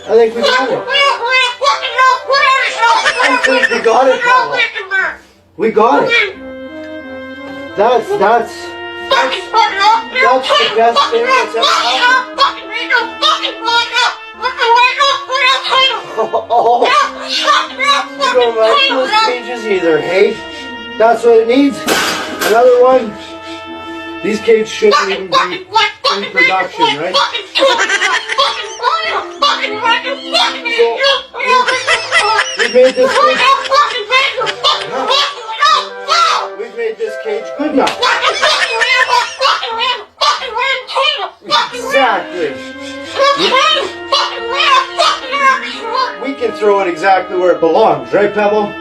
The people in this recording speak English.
I think we got it. I think we got it, Pablo. We got it. That's the best thing that's ever happened. Oh, you don't like those cages either, hey? That's what it needs. Another one. These cages shouldn't even be in production, right? We've made this cage. We've made this cage good now. Exactly. We can throw it exactly where it belongs, right, Pebble?